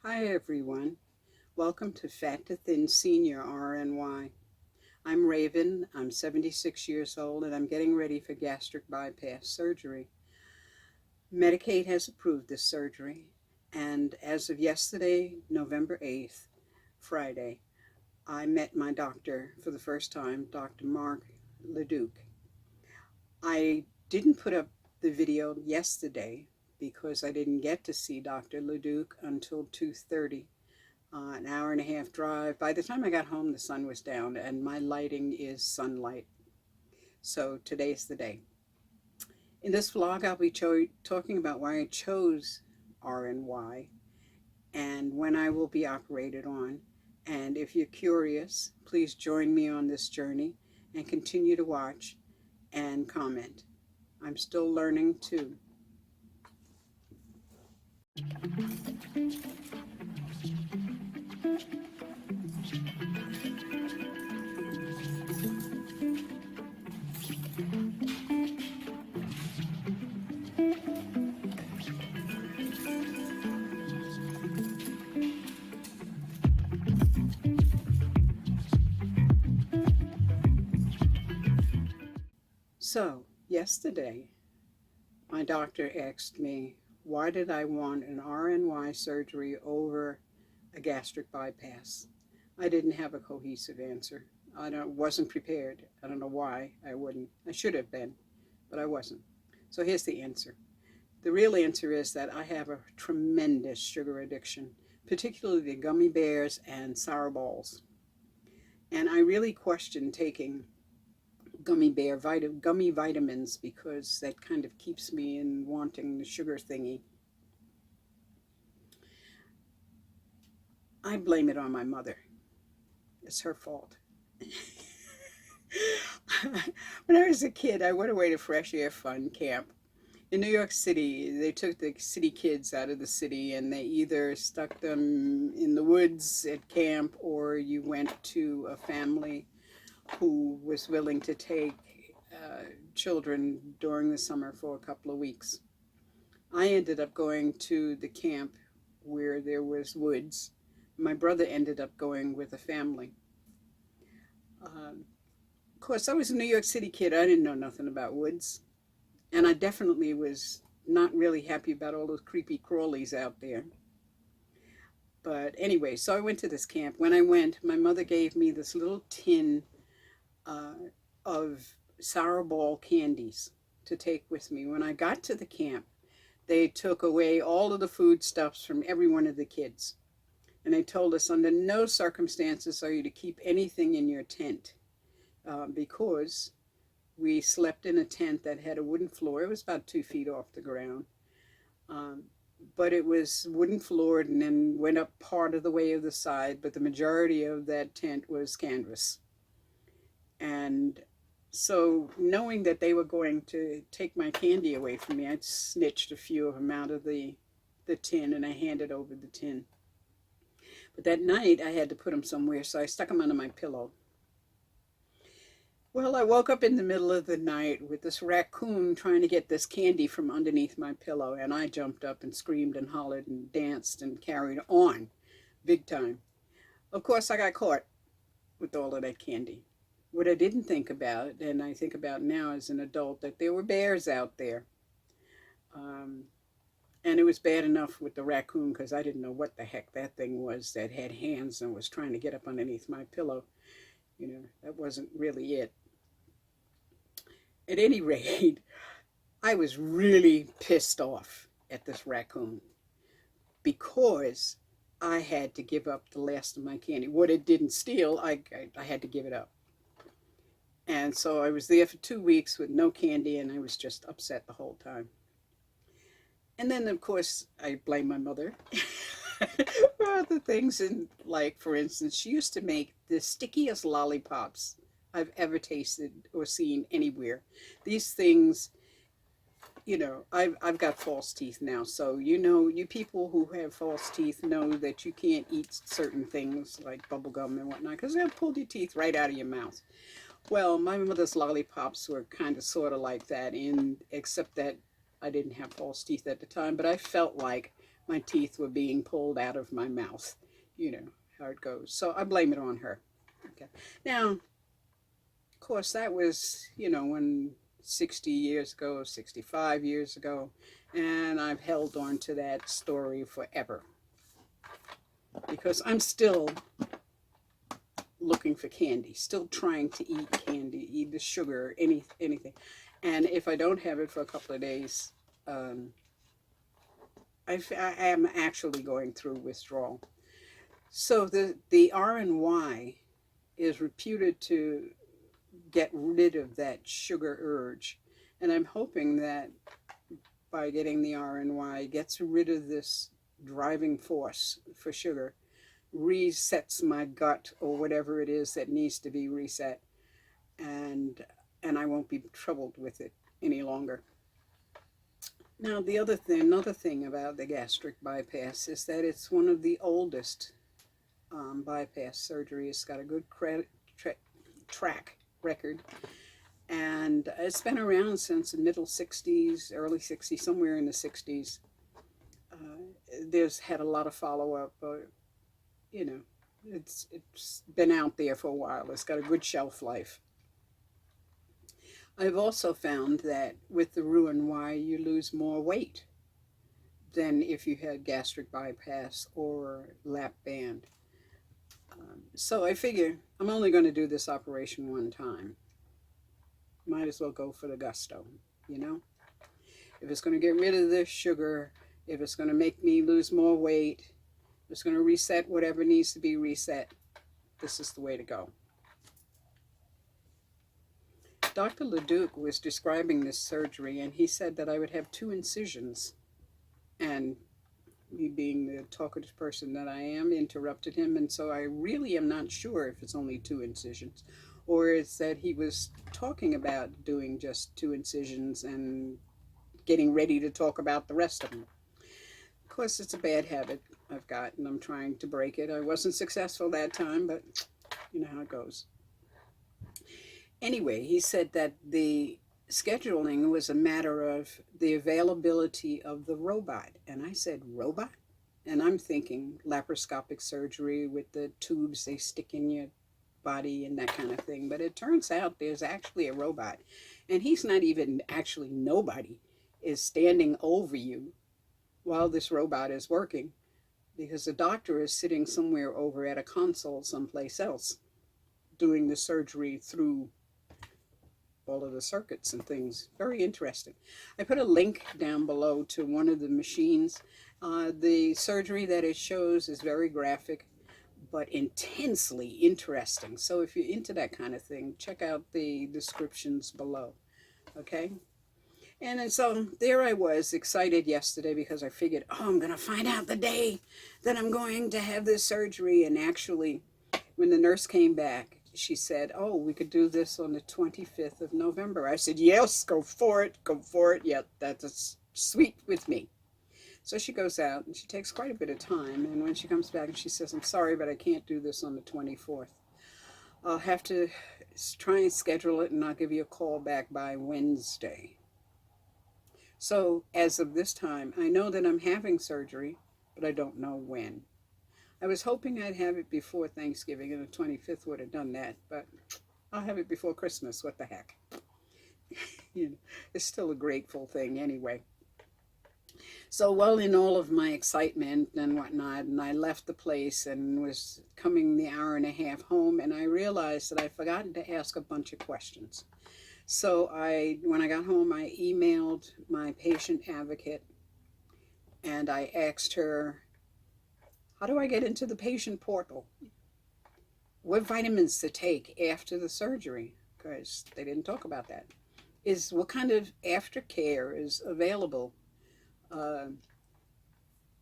Hi everyone, welcome to Fat to Thin Senior RNY. I'm Raven, I'm 76 years old and I'm getting ready for gastric bypass surgery. Medicaid has approved this surgery, and as of yesterday, November 8th, Friday, I met my doctor for the first time, Dr. Mark Leduc. I didn't put up the video yesterday because I didn't get to see Dr. Leduc until 2:30, an hour and a half drive. By the time I got home, the sun was down, and my lighting is sunlight. So today's the day. In this vlog, I'll be talking about why I chose RNY and when I will be operated on. And if you're curious, please join me on this journey and continue to watch and comment. I'm still learning too. So, yesterday, my doctor asked me, why did I want an RNY surgery over a gastric bypass? I didn't have a cohesive answer. I wasn't prepared. I don't know why I wouldn't. I should have been, but I wasn't. So here's the answer. The real answer is that I have a tremendous sugar addiction, particularly the gummy bears and sour balls. And I really question taking gummy vitamins because that kind of keeps me in wanting the sugar thingy. I blame it on my mother. It's her fault. When I was a kid, I went away to Fresh Air Fun Camp. In New York City, they took the city kids out of the city and they either stuck them in the woods at camp, or you went to a family who was willing to take children during the summer for a couple of weeks. I ended up going to the camp where there was woods. My brother ended up going with a family. Of course, I was a New York City kid. I didn't know nothing about woods. And I definitely was not really happy about all those creepy crawlies out there. But anyway, so I went to this camp. When I went, my mother gave me this little tin of sour ball candies to take with me. When I got to the camp, they took away all of the foodstuffs from every one of the kids. And they told us under no circumstances are you to keep anything in your tent, because we slept in a tent that had a wooden floor. It was about 2 feet off the ground. But it was wooden floored and then went up part of the way of the side, but the majority of that tent was canvas. And so knowing that they were going to take my candy away from me, I snitched a few of them out of the tin and I handed over the tin. But that night I had to put them somewhere, so I stuck them under my pillow. Well, I woke up in the middle of the night with this raccoon trying to get this candy from underneath my pillow, and I jumped up and screamed and hollered and danced and carried on big time. Of course, I got caught with all of that candy. What I didn't think about, and I think about now as an adult, that there were bears out there. And it was bad enough with the raccoon because I didn't know what the heck that thing was that had hands and was trying to get up underneath my pillow. You know, that wasn't really it. At any rate, I was really pissed off at this raccoon because I had to give up the last of my candy. What it didn't steal, I had to give it up. And so I was there for 2 weeks with no candy, and I was just upset the whole time. And then, of course, I blame my mother for other things. And like, for instance, she used to make the stickiest lollipops I've ever tasted or seen anywhere. These things, you know, I've got false teeth now. So, you know, you people who have false teeth know that you can't eat certain things like bubble gum and whatnot because they'll pull your teeth right out of your mouth. Well, my mother's lollipops were kind of sort of like that, except that I didn't have false teeth at the time, but I felt like my teeth were being pulled out of my mouth. You know how it goes. So I blame it on her. Okay. Now, of course, that was, when 60 years ago, 65 years ago, and I've held on to that story forever because I'm still looking for candy, still trying to eat candy, eat the sugar, anything. And if I don't have it for a couple of days, I am actually going through withdrawal. So the 𝑽𝒊𝒊𝒂𝒕𝒆 is reputed to get rid of that sugar urge. And I'm hoping that by getting the 𝑽𝒊𝒊𝒂𝒕𝒆, gets rid of this driving force for sugar, resets my gut or whatever it is that needs to be reset, and I won't be troubled with it any longer. Now, another thing about the gastric bypass is that it's one of the oldest bypass surgery. It's got a good track record, and it's been around since the middle 60s, early 60s, somewhere in the 60s. There's had a lot of follow-up, but it's been out there for a while. It's got a good shelf life. I've also found that with the Roux-en-Y, you lose more weight than if you had gastric bypass or lap band. So I figure I'm only going to do this operation one time. Might as well go for the gusto, If it's going to get rid of this sugar, if it's going to make me lose more weight, if it's going to reset whatever needs to be reset, this is the way to go. Dr. Leduc was describing this surgery, and he said that I would have 2 incisions. And me being the talkative person that I am, interrupted him, and so I really am not sure if it's only 2 incisions, or it's that he was talking about doing just 2 incisions and getting ready to talk about the rest of them. Of course, it's a bad habit I've got, and I'm trying to break it. I wasn't successful that time, but you know how it goes. Anyway, he said that the scheduling was a matter of the availability of the robot. And I said, robot? And I'm thinking laparoscopic surgery with the tubes they stick in your body and that kind of thing. But it turns out there's actually a robot. And he's not even actually, nobody is standing over you while this robot is working, because the doctor is sitting somewhere over at a console someplace else doing the surgery through all of the circuits and things. Very interesting. I put a link down below to one of the machines. The surgery that it shows is very graphic, but intensely interesting. So if you're into that kind of thing, check out the descriptions below. Okay? And then, so there I was, excited yesterday because I figured, I'm going to find out the day that I'm going to have this surgery. And actually, when the nurse came back, she said, we could do this on the 25th of November. I said, yes, go for it, go for it. Yeah, that's sweet with me. So she goes out, and she takes quite a bit of time. And when she comes back, and she says, I'm sorry, but I can't do this on the 24th. I'll have to try and schedule it, and I'll give you a call back by Wednesday. So as of this time, I know that I'm having surgery, but I don't know when. I was hoping I'd have it before Thanksgiving, and the 25th would have done that, but I'll have it before Christmas. What the heck? It's still a grateful thing anyway. So, well, in all of my excitement and whatnot, and I left the place and was coming the hour and a half home, and I realized that I'd forgotten to ask a bunch of questions. So when I got home, I emailed my patient advocate, and I asked her, how do I get into the patient portal? What vitamins to take after the surgery? Because they didn't talk about that. What kind of aftercare is available?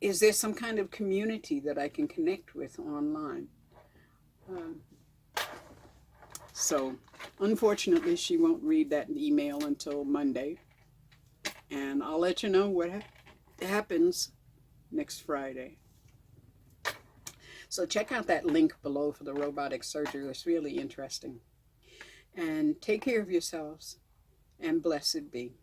Is there some kind of community that I can connect with online? So, unfortunately, she won't read that email until Monday. And I'll let you know what happens next Friday. So check out that link below for the robotic surgery. It's really interesting. And take care of yourselves, and blessed be.